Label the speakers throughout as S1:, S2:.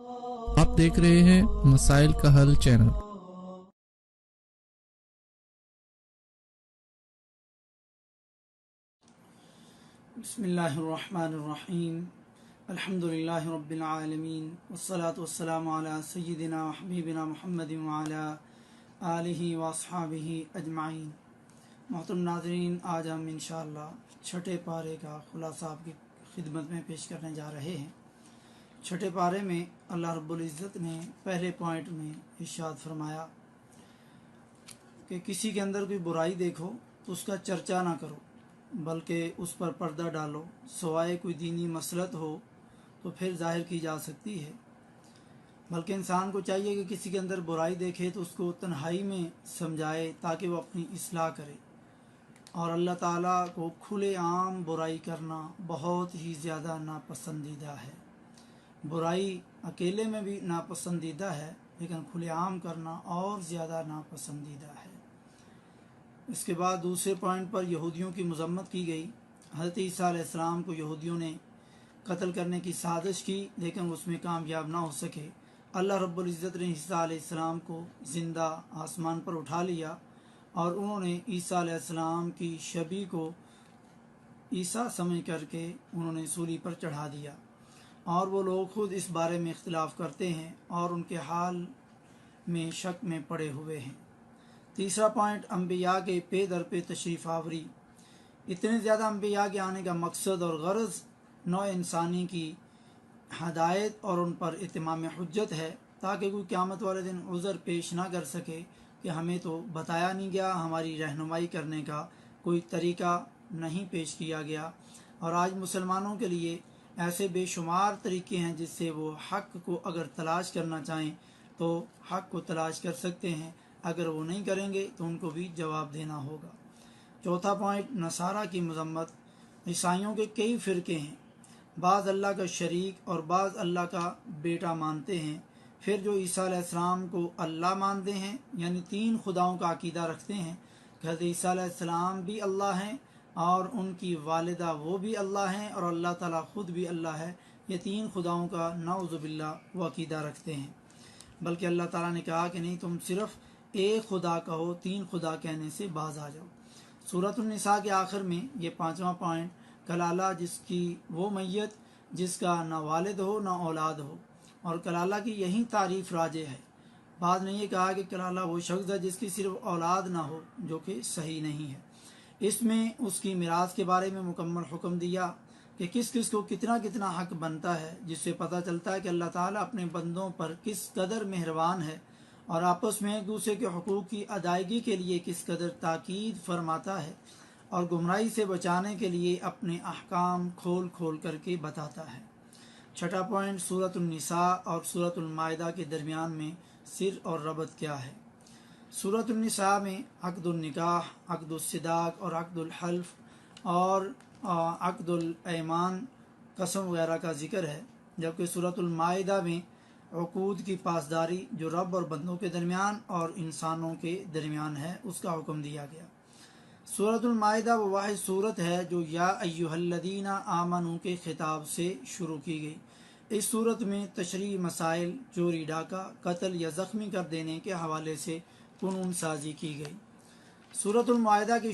S1: آپ دیکھ رہے ہیں مسائل کا حل چینل۔
S2: بسم اللہ الرحمن الرحیم، الحمدللہ رب العالمین، والصلاة والسلام علی سیدنا و حبیبنا محمد وعلی آلہ واصحابہ اجمعین۔ محترم ناظرین، آج ہم انشاءاللہ چھٹے پارے کا خلاصہ آپ کی خدمت میں پیش کرنے جا رہے ہیں۔ چھٹے پارے میں اللہ رب العزت نے پہلے پوائنٹ میں ارشاد فرمایا کہ کسی کے اندر کوئی برائی دیکھو تو اس کا چرچا نہ کرو، بلکہ اس پر پردہ ڈالو، سوائے کوئی دینی مصلحت ہو تو پھر ظاہر کی جا سکتی ہے۔ بلکہ انسان کو چاہیے کہ کسی کے اندر برائی دیکھے تو اس کو تنہائی میں سمجھائے تاکہ وہ اپنی اصلاح کرے۔ اور اللہ تعالیٰ کو کھلے عام برائی کرنا بہت ہی زیادہ ناپسندیدہ ہے۔ برائی اکیلے میں بھی ناپسندیدہ ہے، لیکن کھلے عام کرنا اور زیادہ ناپسندیدہ ہے۔ اس کے بعد دوسرے پوائنٹ پر یہودیوں کی مذمت کی گئی۔ حضرت عیسیٰ علیہ السلام کو یہودیوں نے قتل کرنے کی سازش کی، لیکن اس میں کامیاب نہ ہو سکے۔ اللہ رب العزت نے عیسیٰ علیہ السلام کو زندہ آسمان پر اٹھا لیا، اور انہوں نے عیسیٰ علیہ السلام کی شبیہ کو عیسیٰ سمجھ کر کے انہوں نے سولی پر چڑھا دیا، اور وہ لوگ خود اس بارے میں اختلاف کرتے ہیں اور ان کے حال میں شک میں پڑے ہوئے ہیں۔ تیسرا پوائنٹ، انبیاء کے پے در پہ تشریف آوری۔ اتنے زیادہ انبیاء کے آنے کا مقصد اور غرض نوع انسانی کی ہدایت اور ان پر اتمام حجت ہے، تاکہ کوئی قیامت والے دن عذر پیش نہ کر سکے کہ ہمیں تو بتایا نہیں گیا، ہماری رہنمائی کرنے کا کوئی طریقہ نہیں پیش کیا گیا۔ اور آج مسلمانوں کے لیے ایسے بے شمار طریقے ہیں جس سے وہ حق کو اگر تلاش کرنا چاہیں تو حق کو تلاش کر سکتے ہیں، اگر وہ نہیں کریں گے تو ان کو بھی جواب دینا ہوگا۔ چوتھا پوائنٹ، نصارہ کی مذمت۔ عیسائیوں کے کئی فرقے ہیں، بعض اللہ کا شریک اور بعض اللہ کا بیٹا مانتے ہیں۔ پھر جو عیسیٰ علیہ السلام کو اللہ مانتے ہیں، یعنی تین خداؤں کا عقیدہ رکھتے ہیں کہ حضرت عیسیٰ علیہ السلام بھی اللہ ہیں اور ان کی والدہ وہ بھی اللہ ہیں اور اللہ تعالیٰ خود بھی اللہ ہے، یہ تین خداؤں کا نعوذ باللہ وہ عقیدہ رکھتے ہیں۔ بلکہ اللہ تعالیٰ نے کہا کہ نہیں، تم صرف ایک خدا کہو، تین خدا کہنے سے باز آ جاؤ۔ سورۃ النساء کے آخر میں یہ پانچواں پوائنٹ، کلالہ جس کی وہ میت جس کا نہ والد ہو نہ اولاد ہو، اور کلالہ کی یہی تعریف راجح ہے۔ بعض نے یہ کہا کہ کلالہ وہ شخص ہے جس کی صرف اولاد نہ ہو، جو کہ صحیح نہیں ہے۔ اس میں اس کی میراث کے بارے میں مکمل حکم دیا کہ کس کس کو کتنا کتنا حق بنتا ہے، جس سے پتہ چلتا ہے کہ اللہ تعالیٰ اپنے بندوں پر کس قدر مہربان ہے اور آپس میں ایک دوسرے کے حقوق کی ادائیگی کے لیے کس قدر تاکید فرماتا ہے، اور گمراہی سے بچانے کے لیے اپنے احکام کھول کھول کر کے بتاتا ہے۔ چھٹا پوائنٹ، سورۃ النساء اور سورۃ المائدہ کے درمیان میں سر اور ربط کیا ہے۔ سورۃ النساء میں عقد النکاح، عقد الصداق اور عقد الحلف اور عقد الایمان، قسم وغیرہ کا ذکر ہے، جبکہ سورۃ المائدہ میں عقود کی پاسداری جو رب اور بندوں کے درمیان اور انسانوں کے درمیان ہے اس کا حکم دیا گیا۔ سورۃ المائدہ وہ واحد صورت ہے جو یا ایھا الذین آمنوا کے خطاب سے شروع کی گئی۔ اس صورت میں تشریعی مسائل، چوری ڈاکہ، قتل یا زخمی کر دینے کے حوالے سے قانون سازی کی گئی۔ سورۃ المائدہ کی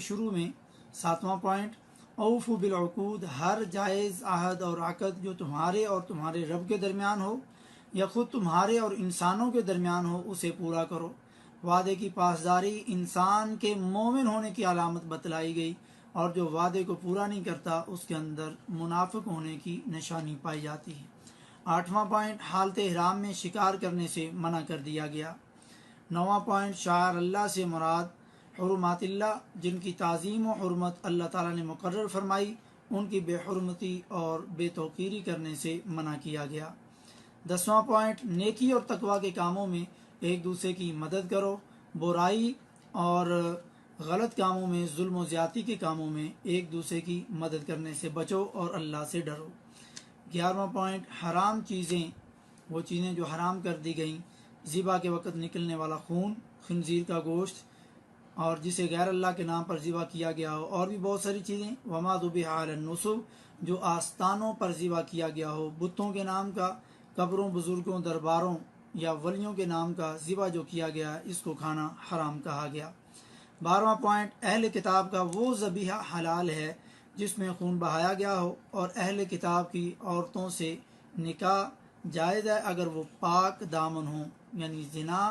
S2: شروع میں ساتواں پوائنٹ، اوفوا بالعقود، ہر جائز عہد اور عقد جو تمہارے اور تمہارے رب کے درمیان ہو یا خود تمہارے اور انسانوں کے درمیان ہو اسے پورا کرو۔ وعدے کی پاسداری انسان کے مومن ہونے کی علامت بتلائی گئی، اور جو وعدے کو پورا نہیں کرتا اس کے اندر منافق ہونے کی نشانی پائی جاتی ہے۔ آٹھواں پوائنٹ، حالت احرام میں شکار کرنے سے منع کر دیا گیا۔ نواں پوائنٹ، شعائر اللہ سے مراد حرمات اللہ، جن کی تعظیم و حرمت اللہ تعالیٰ نے مقرر فرمائی، ان کی بے حرمتی اور بے توقیری کرنے سے منع کیا گیا۔ 10واں پوائنٹ، نیکی اور تقوی کے کاموں میں ایک دوسرے کی مدد کرو، برائی اور غلط کاموں میں، ظلم و زیادتی کے کاموں میں ایک دوسرے کی مدد کرنے سے بچو اور اللہ سے ڈرو۔ 11واں پوائنٹ، حرام چیزیں، وہ چیزیں جو حرام کر دی گئیں، ذبح کے وقت نکلنے والا خون، خنزیر کا گوشت، اور جسے غیر اللہ کے نام پر ذبح کیا گیا ہو، اور بھی بہت ساری چیزیں، وما ذبح علی النصب، جو آستانوں پر ذبح کیا گیا ہو، بتوں کے نام کا، قبروں، بزرگوں، درباروں یا ولیوں کے نام کا ذبح جو کیا گیا، اس کو کھانا حرام کہا گیا۔ 12واں پوائنٹ، اہل کتاب کا وہ ذبیحہ حلال ہے جس میں خون بہایا گیا ہو، اور اہل کتاب کی عورتوں سے نکاح جائز ہے اگر وہ پاک دامن ہوں، یعنی زنا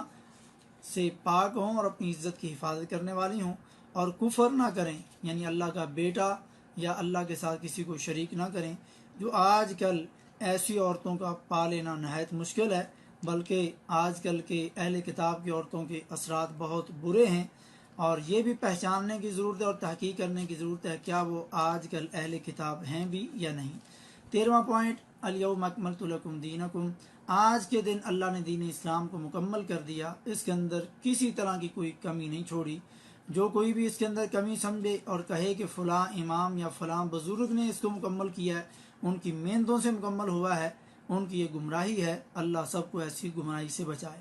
S2: سے پاک ہوں اور اپنی عزت کی حفاظت کرنے والی ہوں، اور کفر نہ کریں، یعنی اللہ کا بیٹا یا اللہ کے ساتھ کسی کو شریک نہ کریں، جو آج کل ایسی عورتوں کا پا لینا نہایت مشکل ہے، بلکہ آج کل کے اہل کتاب کی عورتوں کے اثرات بہت برے ہیں، اور یہ بھی پہچاننے کی ضرورت ہے اور تحقیق کرنے کی ضرورت ہے کیا وہ آج کل اہل کتاب ہیں بھی یا نہیں۔ 13واں پوائنٹ، الیوم اکملت لکم دینکم، آج کے دن اللہ نے دین اسلام کو مکمل کر دیا، اس کے اندر کسی طرح کی کوئی کمی نہیں چھوڑی۔ جو کوئی بھی اس کے اندر کمی سمجھے اور کہے کہ فلاں امام یا فلاں بزرگ نے اس کو مکمل کیا ہے، ان کی محنتوں سے مکمل ہوا ہے، ان کی یہ گمراہی ہے، اللہ سب کو ایسی گمراہی سے بچائے۔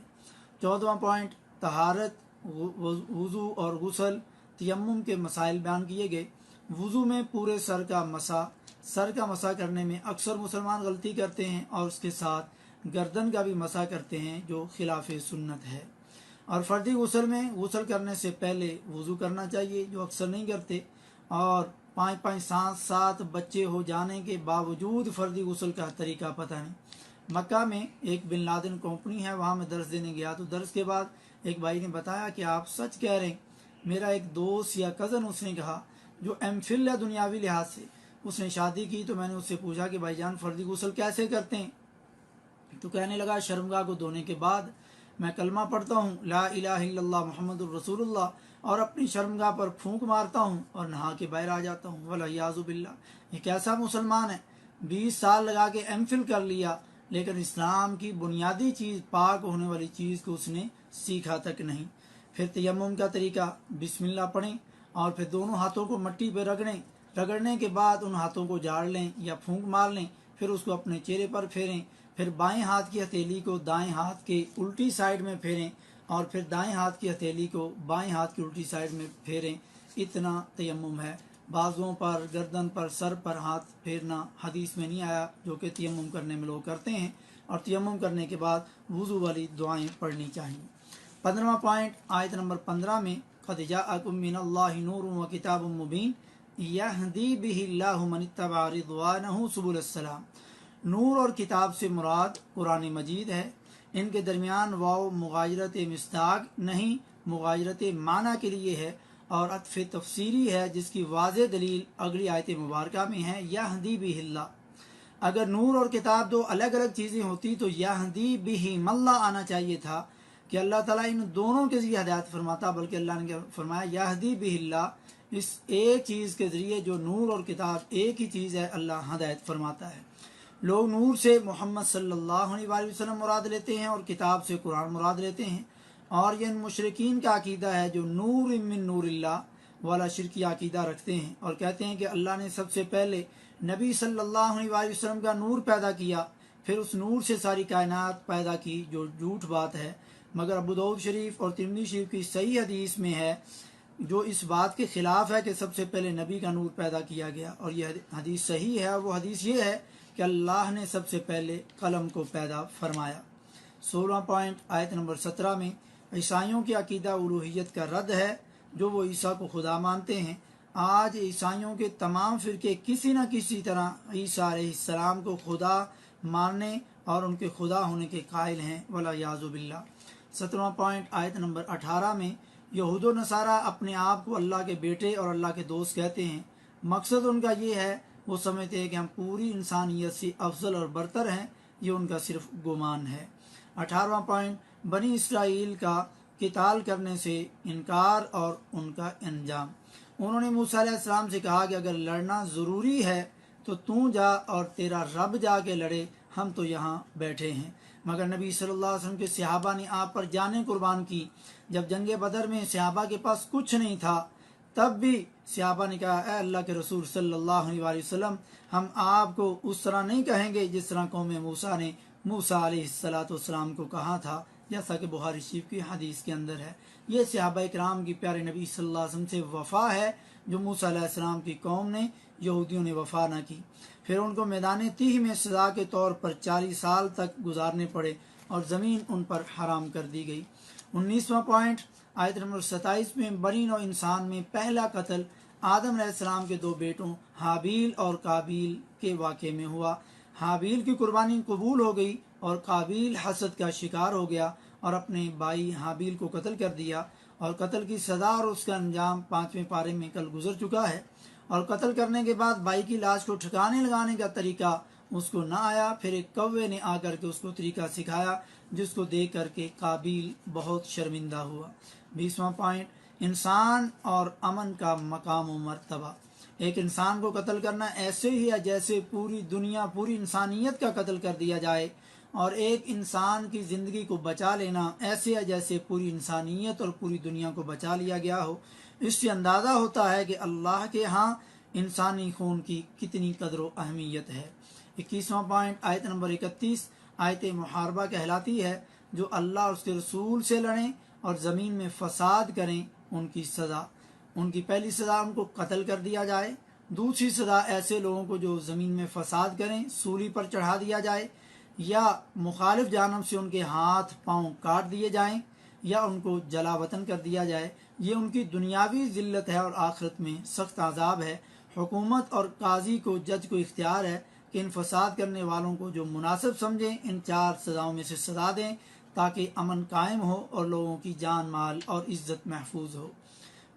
S2: 14واں پوائنٹ، طہارت، وضو اور غسل، تیمم کے مسائل بیان کیے گئے۔ وضو میں پورے سر کا مسح کرنے میں اکثر مسلمان غلطی کرتے ہیں، اور اس کے ساتھ گردن کا بھی مسح کرتے ہیں جو خلاف سنت ہے۔ اور فردی غسل میں غسل کرنے سے پہلے وضو کرنا چاہیے، جو اکثر نہیں کرتے، اور 5-7 بچے ہو جانے کے باوجود فردی غسل کا طریقہ پتہ نہیں۔ مکہ میں ایک بن لادن کمپنی ہے، وہاں میں درس دینے گیا تو درس کے بعد ایک بھائی نے بتایا کہ آپ سچ کہہ رہے ہیں۔ میرا ایک دوست یا کزن، اس نے کہا، جو ایم فل ہے دنیاوی لحاظ سے، اس نے شادی کی، تو میں نے اس سے پوچھا کہ بھائی جان فردی غسل کیسے کرتے ہیں؟ تو کہنے لگا شرمگاہ کو دھونے کے بعد میں کلمہ پڑھتا ہوں، لا الہ الا اللہ محمد الرسول اللہ، اور اپنی شرمگاہ پر پھونک مارتا ہوں اور نہا کے باہر آ جاتا ہوں۔ والعیاذ باللہ، یہ کیسا مسلمان ہے؟ 20 سال لگا کے ایم فل کر لیا، لیکن اسلام کی بنیادی چیز، پاک ہونے والی چیز کو اس نے سیکھا تک نہیں۔ پھر تیمم کا طریقہ، بسم اللہ پڑھیں اور پھر دونوں ہاتھوں کو مٹی پہ رگڑنے کے بعد ان ہاتھوں کو جاڑ لیں یا پھونک مار لیں، پھر اس کو اپنے چہرے پر پھیریں، پھر بائیں ہاتھ کی ہتھیلی کو دائیں ہاتھ کے الٹی سائڈ میں پھیریں، اور پھر دائیں ہاتھ کی ہتھیلی کو بائیں ہاتھ کی الٹی سائڈ میں پھیریں۔ اتنا تیمم ہے۔ بازوؤں پر، گردن پر، سر پر ہاتھ پھیرنا حدیث میں نہیں آیا، جو کہ تیمم کرنے میں لوگ کرتے ہیں، اور تیمم کرنے کے بعد وضو والی دعائیں پڑھنی چاہیے۔ 15واں پوائنٹ، آیت نمبر 15 میں، قد جاءکم من اللہ نور و کتاب مبین یہدی بہ اللہ من اتبع رضوانہ سبل السلام، نور اور کتاب سے مراد قرآن مجید ہے۔ ان کے درمیان واو مغایرت مصداق نہیں، مغایرت معنی کے لیے ہے، اور عطف تفسیری ہے، جس کی واضح دلیل اگلی آیت مبارکہ میں ہے، یہدی بہ اللہ۔ اگر نور اور کتاب دو الگ الگ چیزیں ہوتی تو یہدی بہ اللہ آنا چاہیے تھا، کہ اللہ تعالیٰ ان دونوں کے ذریعے ہدایت فرماتا، بلکہ اللہ نے فرمایا یہدی بہ اللہ، اس ایک چیز کے ذریعے جو نور اور کتاب ایک ہی چیز ہے، اللہ ہدایت فرماتا ہے۔ لوگ نور سے محمد صلی اللہ علیہ وآلہ وسلم مراد لیتے ہیں، اور کتاب سے قرآن مراد لیتے ہیں، اور یہ ان مشرکین کا عقیدہ ہے جو نور من نور اللہ والا شرکی عقیدہ رکھتے ہیں، اور کہتے ہیں کہ اللہ نے سب سے پہلے نبی صلی اللہ علیہ وآلہ وسلم کا نور پیدا کیا، پھر اس نور سے ساری کائنات پیدا کی، جو جھوٹ بات ہے۔ مگر ابو داؤد شریف اور ترمذی شریف کی صحیح حدیث میں ہے جو اس بات کے خلاف ہے کہ سب سے پہلے نبی کا نور پیدا کیا گیا، اور یہ حدیث صحیح ہے، اور وہ حدیث یہ ہے کہ اللہ نے سب سے پہلے قلم کو پیدا فرمایا۔ 16واں پوائنٹ، آیت نمبر 17 میں، عیسائیوں کی عقیدہ الوہیت کا رد ہے، جو وہ عیسیٰ کو خدا مانتے ہیں۔ آج عیسائیوں کے تمام فرقے کسی نہ کسی طرح عیسیٰ علیہ السلام کو خدا ماننے اور ان کے خدا ہونے کے قائل ہیں، والعیاذ باللہ۔ 17واں پوائنٹ، آیت نمبر 18 میں، یہود و نصارہ اپنے آپ کو اللہ کے بیٹے اور اللہ کے دوست کہتے ہیں۔ مقصد ان کا یہ ہے، وہ سمجھتے ہیں کہ ہم پوری انسانیت سے افضل اور برتر ہیں، یہ ان کا صرف گمان ہے۔ 18واں پوائنٹ، بنی اسرائیل کا قتال کرنے سے انکار اور ان کا انجام۔ انہوں نے موسیٰ علیہ السلام سے کہا کہ اگر لڑنا ضروری ہے تو جا اور تیرا رب جا کے لڑے، ہم تو یہاں بیٹھے ہیں۔ مگر نبی صلی اللہ علیہ وسلم کے صحابہ نے آپ پر جانیں قربان کی۔ جب جنگ بدر میں صحابہ کے پاس کچھ نہیں تھا، تب بھی صحابہ نے کہا، اے اللہ کے رسول صلی اللہ علیہ وآلہ وسلم، ہم آپ کو اس طرح نہیں کہیں گے جس طرح قوم موسیٰ نے موسیٰ علیہ السلام کو کہا تھا، جیسا کہ بخاری شریف کی حدیث کے اندر ہے۔ یہ صحابہ کرام کی پیارے نبی صلی اللہ علیہ وسلم سے وفا ہے جو موسیٰ علیہ السلام کی قوم نے یہودیوں نے وفا نہ کی، پھر ان کو میدان تیہ میں سزا کے طور پر 40 سال تک گزارنے پڑے اور زمین ان پر حرام کر دی گئی۔ 19واں پوائنٹ آیت نمبر 27 میں بنی نوع انسان میں پہلا قتل آدم علیہ السلام کے 2 بیٹوں حابیل اور قابیل کے واقعے میں ہوا۔ حابیل کی قربانی قبول ہو گئی اور قابیل حسد کا شکار ہو گیا اور اپنے بھائی حابیل کو قتل کر دیا، اور قتل کی سزا اور اس کا انجام 5ویں پارے میں کل گزر چکا ہے۔ اور قتل کرنے کے بعد بھائی کی لاش کو ٹھکانے لگانے کا طریقہ اس کو نہ آیا، پھر ایک کوے نے آ کر کے اس کو طریقہ سکھایا جس کو دیکھ کر کے قابیل بہت شرمندہ ہوا۔ 20واں پوائنٹ انسان اور امن کا مقام و مرتبہ۔ ایک انسان کو قتل کرنا ایسے ہی ہے جیسے پوری دنیا پوری انسانیت کا قتل کر دیا جائے، اور ایک انسان کی زندگی کو بچا لینا ایسے ہے جیسے پوری انسانیت اور پوری دنیا کو بچا لیا گیا ہو۔ اس سے اندازہ ہوتا ہے کہ اللہ کے ہاں انسانی خون کی کتنی قدر و اہمیت ہے۔ 21واں پوائنٹ آیت نمبر 31 آیت محاربہ کہلاتی ہے۔ جو اللہ اور اس کے رسول سے لڑیں اور زمین میں فساد کریں ان کی سزا، ان کی پہلی سزا ان کو قتل کر دیا جائے، دوسری سزا ایسے لوگوں کو جو زمین میں فساد کریں سولی پر چڑھا دیا جائے، یا مخالف جانب سے ان کے ہاتھ پاؤں کاٹ دیے جائیں، یا ان کو جلا وطن کر دیا جائے۔ یہ ان کی دنیاوی ذلت ہے اور آخرت میں سخت عذاب ہے۔ حکومت اور قاضی کو جج کو اختیار ہے کہ ان فساد کرنے والوں کو جو مناسب سمجھیں ان 4 سزاؤں میں سے سزا دیں تاکہ امن قائم ہو اور لوگوں کی جان مال اور عزت محفوظ ہو۔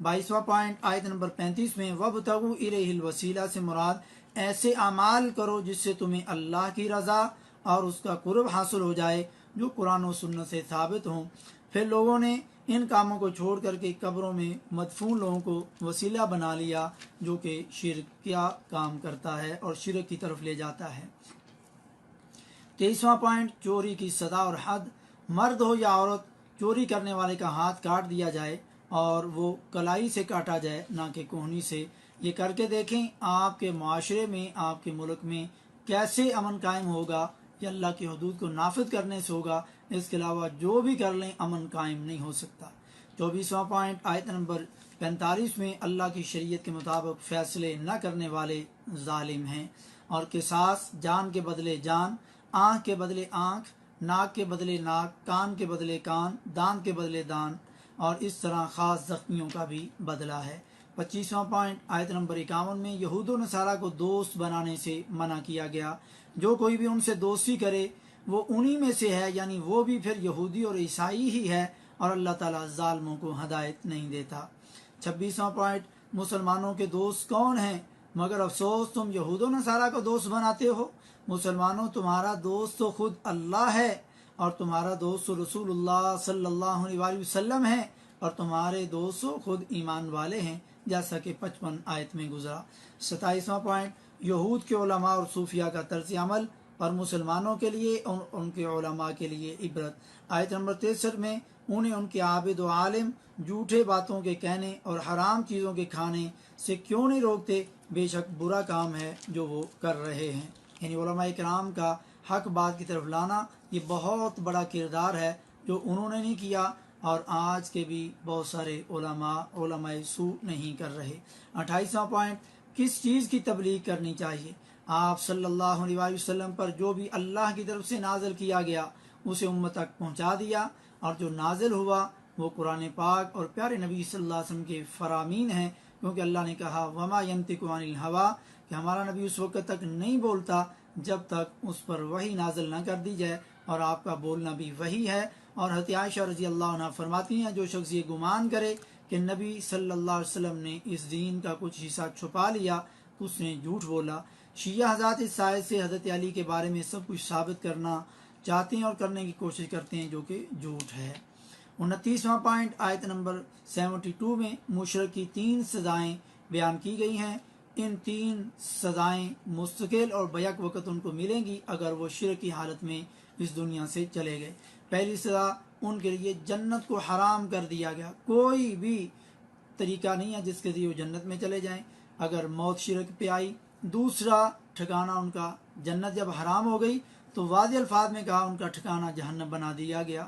S2: 22واں پوائنٹ آیت نمبر 35 میں وَابْتَغُوا إِلَيْهِ الْوَسِيلَةَ سے مراد ایسے اعمال کرو جس سے تمہیں اللہ کی رضا اور اس کا قرب حاصل ہو جائے جو قرآن و سنت سے ثابت ہوں۔ پھر لوگوں نے ان کاموں کو چھوڑ کر کے قبروں میں مدفون لوگوں کو وسیلہ بنا لیا جو کہ شرک کیا کام کرتا ہے اور شرک کی طرف لے جاتا ہے۔ 23واں پوائنٹ چوری کی سزا اور حد۔ مرد ہو یا عورت چوری کرنے والے کا ہاتھ کاٹ دیا جائے اور وہ کلائی سے کاٹا جائے نہ کہ کوہنی سے۔ یہ کر کے دیکھیں آپ کے معاشرے میں آپ کے ملک میں کیسے امن قائم ہوگا۔ یہ اللہ کی حدود کو نافذ کرنے سے ہوگا، اس کے علاوہ جو بھی کر لیں امن قائم نہیں ہو سکتا۔ 24واں پوائنٹ آیت نمبر 45 میں اللہ کی شریعت کے مطابق فیصلے نہ کرنے والے ظالم ہیں، اور قصاص جان کے بدلے جان، آنکھ کے بدلے آنکھ، ناک کے بدلے ناک، کان کے بدلے کان، دانت کے بدلے دان، اور اس طرح خاص زخمیوں کا بھی بدلہ ہے۔ 25واں پوائنٹ آیت نمبر 51 میں یہود و نصارہ کو دوست بنانے سے منع کیا گیا۔ جو کوئی بھی ان سے دوستی کرے وہ انہی میں سے ہے، یعنی وہ بھی پھر یہودی اور عیسائی ہی ہے، اور اللہ تعالیٰ ظالموں کو ہدایت نہیں دیتا۔ 26واں پوائنٹ مسلمانوں کے دوست کون ہیں؟ مگر افسوس تم یہود و نصارہ کو دوست بناتے ہو۔ مسلمانوں تمہارا دوست تو خود اللہ ہے، اور تمہارا دوست رسول اللہ صلی اللہ علیہ وسلم ہے، اور تمہارے دوست خود ایمان والے ہیں، جیسا کہ 55 آیت میں گزرا۔ 27واں پوائنٹ یہود کے علماء اور صوفیاء کا طرز عمل اور مسلمانوں کے لیے اور ان کے علماء کے لیے عبرت۔ آیت نمبر 63 میں انہیں ان کے عابد و عالم جھوٹے باتوں کے کہنے اور حرام چیزوں کے کھانے سے کیوں نہیں روکتے، بے شک برا کام ہے جو وہ کر رہے ہیں۔ یعنی علماء کرام کا حق بات کی طرف لانا یہ بہت بڑا کردار ہے جو انہوں نے نہیں کیا، اور آج کے بھی بہت سارے علماء سوء نہیں کر رہے۔ 28واں پوائنٹ کس چیز کی تبلیغ کرنی چاہیے؟ آپ صلی اللہ علیہ وسلم پر جو بھی اللہ کی طرف سے نازل کیا گیا اسے امت تک پہنچا دیا، اور جو نازل ہوا وہ قرآن پاک اور پیارے نبی صلی اللہ علیہ وسلم کے فرامین ہیں، کیونکہ اللہ نے کہا وما ینطق عن الہویٰ کہ ہمارا نبی اس وقت تک نہیں بولتا جب تک اس پر وحی نازل نہ کر دی جائے، اور آپ کا بولنا بھی وحی ہے۔ اور حضرت عائشہ رضی اللہ عنہ فرماتی ہیں جو شخص یہ گمان کرے کہ نبی صلی اللہ علیہ وسلم نے اس دین کا کچھ حصہ چھپا لیا تو اس نے جھوٹ بولا۔ شیعہ حضرات اس آیت سے حضرت علی کے بارے میں سب کچھ ثابت کرنا چاہتے ہیں اور کرنے کی کوشش کرتے ہیں جو کہ جھوٹ ہے۔ 29واں پوائنٹ آیت نمبر 72 میں مشرک کی 3 سزائیں بیان کی گئی ہیں۔ ان 3 سزائیں مستقل اور بیک وقت ان کو ملیں گی اگر وہ شرک کی حالت میں اس دنیا سے چلے گئے۔ پہلی سزا ان کے لیے جنت کو حرام کر دیا گیا، کوئی بھی طریقہ نہیں ہے جس کے ذریعے وہ جنت میں چلے جائیں اگر موت شرک پہ آئی۔ دوسرا ٹھکانہ ان کا جنت جب حرام ہو گئی تو واضح الفاظ میں کہا ان کا ٹھکانہ جہنم بنا دیا گیا۔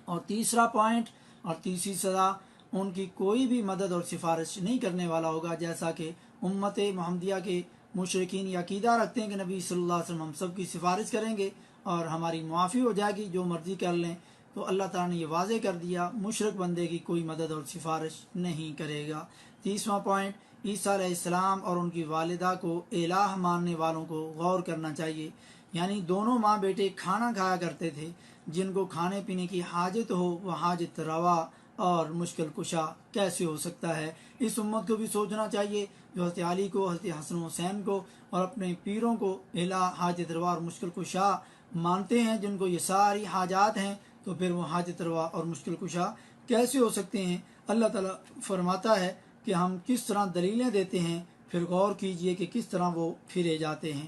S2: اور تیسرا پوائنٹ اور تیسری سزا، ان کی کوئی بھی مدد اور سفارش نہیں کرنے والا ہوگا، جیسا کہ امت محمدیہ کے مشرکین یہ عقیدہ رکھتے ہیں کہ نبی صلی اللہ علیہ وسلم ہم سب کی سفارش کریں گے اور ہماری معافی ہو جائے گی، جو مرضی کر لیں۔ تو اللہ تعالیٰ نے یہ واضح کر دیا مشرک بندے کی کوئی مدد اور سفارش نہیں کرے گا۔ تیسواں پوائنٹ، عیسیٰ علیہ السلام اور ان کی والدہ کو الہ ماننے والوں کو غور کرنا چاہیے، یعنی دونوں ماں بیٹے کھانا کھایا کرتے تھے، جن کو کھانے پینے کی حاجت ہو وہ حاجت روا اور مشکل کشا کیسے ہو سکتا ہے۔ اس امت کو بھی سوچنا چاہیے جو حضرت علی کو، حضرت حسن حسین کو اور اپنے پیروں کو الہ، حاجت روا اور مشکل کشا مانتے ہیں، جن کو یہ ساری حاجات ہیں، تو پھر وہ حاجت روا اور مشکل کشا کیسے ہو سکتے ہیں؟ اللہ تعالیٰ فرماتا ہے کہ ہم کس طرح دلیلیں دیتے ہیں، پھر غور کیجئے کہ کس طرح وہ پھرے جاتے ہیں۔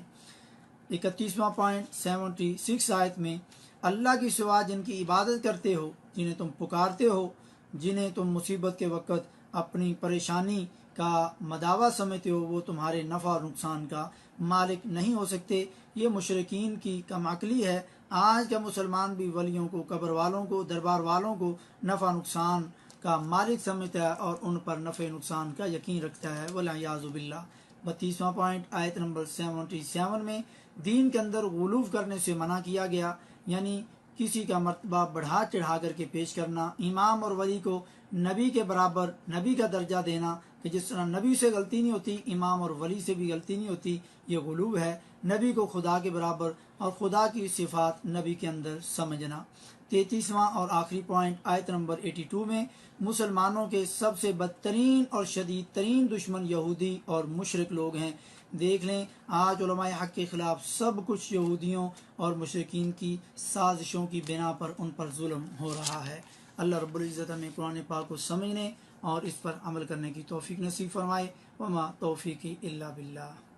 S2: 31واں پوائنٹ 76 آیت میں، اللہ کی سوا جن کی عبادت کرتے ہو، جنہیں تم پکارتے ہو، جنہیں تم مصیبت کے وقت اپنی پریشانی کا مداوا سمجھتے ہو، وہ تمہارے نفع اور نقصان کا مالک نہیں ہو سکتے۔ یہ مشرکین کی کم عقلی ہے۔ آج کا مسلمان بھی ولیوں کو، قبر والوں کو، دربار والوں کو نفع نقصان کا مالک سمجھتا ہے اور ان پر نفع نقصان کا یقین رکھتا ہے، والعیاذ باللہ۔ 32واں پوائنٹ آیت نمبر 77 میں، دین کے اندر غلو کرنے سے منع کیا گیا، یعنی کسی کا مرتبہ بڑھا چڑھا کر کے پیش کرنا، امام اور ولی کو نبی کے برابر، نبی کا درجہ دینا، کہ جس طرح نبی سے غلطی نہیں ہوتی امام اور ولی سے بھی غلطی نہیں ہوتی، یہ غلو ہے۔ نبی کو خدا کے برابر اور خدا کی صفات نبی کے اندر سمجھنا۔ 33واں اور آخری پوائنٹ آیت نمبر 82 میں، مسلمانوں کے سب سے بدترین اور شدید ترین دشمن یہودی اور مشرک لوگ ہیں۔ دیکھ لیں آج علماء حق کے خلاف سب کچھ یہودیوں اور مشرکین کی سازشوں کی بنا پر ان پر ظلم ہو رہا ہے۔ اللہ رب العزت ہمیں قرآن پاک کو سمجھنے اور اس پر عمل کرنے کی توفیق نصیب فرمائے۔ وما توفیقی الا باللہ۔